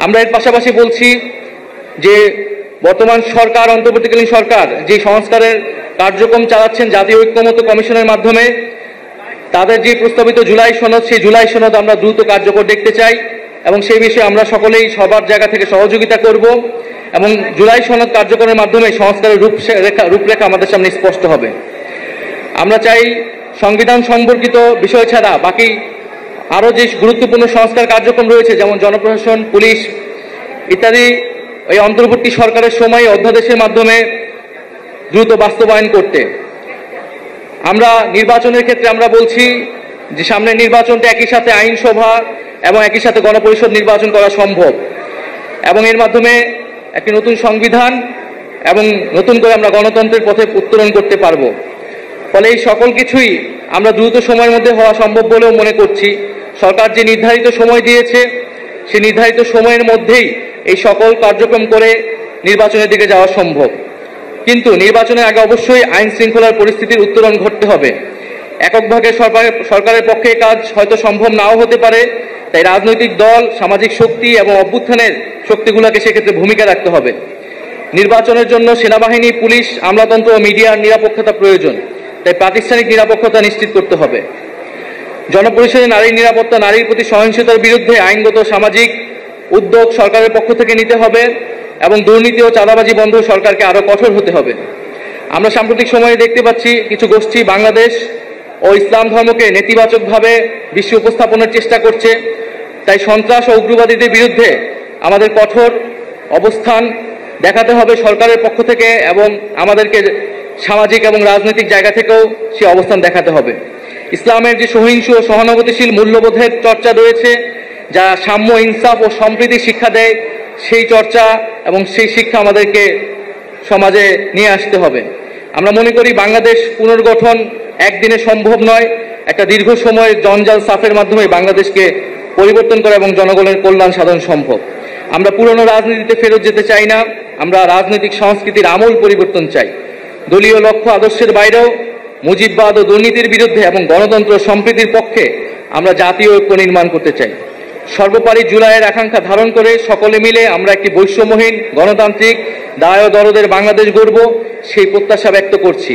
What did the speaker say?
আমরা এর পাশাপাশি বলছি যে বর্তমান সরকার, অন্তর্বর্তীকালীন সরকার যে সংস্কারের কার্যক্রম চালাচ্ছেন জাতীয় ঐক্যমত্য কমিশনের মাধ্যমে, তাদের যে প্রস্তাবিত জুলাই সনদ, সেই জুলাই সনদ আমরা দ্রুত কার্যকর দেখতে চাই এবং সেই বিষয়ে আমরা সকলেই সবার জায়গা থেকে সহযোগিতা করব এবং জুলাই সনদ কার্যকরের মাধ্যমে সংস্কারের রূপরেখা আমাদের সামনে স্পষ্ট হবে। আমরা চাই সংবিধান সম্পর্কিত বিষয় ছাড়া বাকি আরও যে গুরুত্বপূর্ণ সংস্কার কার্যক্রম রয়েছে, যেমন জনপ্রশাসন, পুলিশ ইত্যাদি, এই অন্তর্বর্তী সরকারের সময় অধ্যাদেশের মাধ্যমে দ্রুত বাস্তবায়ন করতে। আমরা নির্বাচনের ক্ষেত্রে আমরা বলছি যে সামনের নির্বাচনটা একই সাথে আইনসভা এবং একই সাথে গণপরিষদ নির্বাচন করা সম্ভব এবং এর মাধ্যমে একটি নতুন সংবিধান এবং নতুন করে আমরা গণতন্ত্রের পথে উত্তরণ করতে পারব। ফলে এই সকল কিছুই আমরা দ্রুত সময়ের মধ্যে হওয়া সম্ভব বলেও মনে করছি। সরকার যে নির্ধারিত সময় দিয়েছে, সেই নির্ধারিত সময়ের মধ্যেই এই সকল কার্যক্রম করে নির্বাচনের দিকে যাওয়া সম্ভব। কিন্তু নির্বাচনের আগে অবশ্যই আইন শৃঙ্খলার পরিস্থিতির উত্তরণ ঘটতে হবে। এককভাবে সরকারের পক্ষে কাজ হয়তো সম্ভব নাও হতে পারে, তাই রাজনৈতিক দল, সামাজিক শক্তি এবং অভ্যুত্থানের শক্তিগুলোকে সেক্ষেত্রে ভূমিকা রাখতে হবে। নির্বাচনের জন্য সেনাবাহিনী, পুলিশ, আমলাতন্ত্র ও মিডিয়ার নিরাপত্তা প্রয়োজন, তাই প্রাতিষ্ঠানিক নিরাপত্তা নিশ্চিত করতে হবে। জনপরিষদে নারীর নিরাপত্তা, নারীর প্রতি সহিংসতার বিরুদ্ধে আইনগত সামাজিক উদ্যোগ সরকারের পক্ষ থেকে নিতে হবে এবং দুর্নীতি ও চাঁদাবাজি বন্ধ সরকারকে আরও কঠোর হতে হবে। আমরা সাম্প্রতিক সময়ে দেখতে পাচ্ছি কিছু গোষ্ঠী বাংলাদেশ ও ইসলাম ধর্মকে নেতিবাচকভাবে বিশ্বে উপস্থাপনের চেষ্টা করছে, তাই সন্ত্রাস ও উগ্রবাদীদের বিরুদ্ধে আমাদের কঠোর অবস্থান দেখাতে হবে সরকারের পক্ষ থেকে এবং আমাদেরকে সামাজিক এবং রাজনৈতিক জায়গা থেকেও সে অবস্থান দেখাতে হবে। ইসলামের যে সহিংস ও সহানুভূতিশীল মূল্যবোধের চর্চা রয়েছে, যা সাম্য, ইনসাফ ও সম্প্রীতি শিক্ষা দেয়, সেই চর্চা এবং সেই শিক্ষা আমাদেরকে সমাজে নিয়ে আসতে হবে। আমরা মনে করি বাংলাদেশ পুনর্গঠন একদিনে সম্ভব নয়, একটা দীর্ঘ সময়ের জঞ্জাল সাফের মাধ্যমে বাংলাদেশকে পরিবর্তন করা এবং জনগণের কল্যাণ সাধন সম্ভব। আমরা পুরনো রাজনীতিতে ফেরত যেতে চাই না, আমরা রাজনৈতিক সংস্কৃতির আমূল পরিবর্তন চাই। দলীয় লক্ষ্য আদর্শের বাইরেও মুজিববাদ ও দুর্নীতির বিরুদ্ধে এবং গণতন্ত্র সম্প্রীতির পক্ষে আমরা জাতীয় ঐক্য নির্মাণ করতে চাই। সর্বোপরি জুলাইয়ের আকাঙ্ক্ষা ধারণ করে সকলে মিলে আমরা একটি বৈষম্যহীন, গণতান্ত্রিক, দায় ও দরদের বাংলাদেশ গড়ব, সেই প্রত্যাশা ব্যক্ত করছি।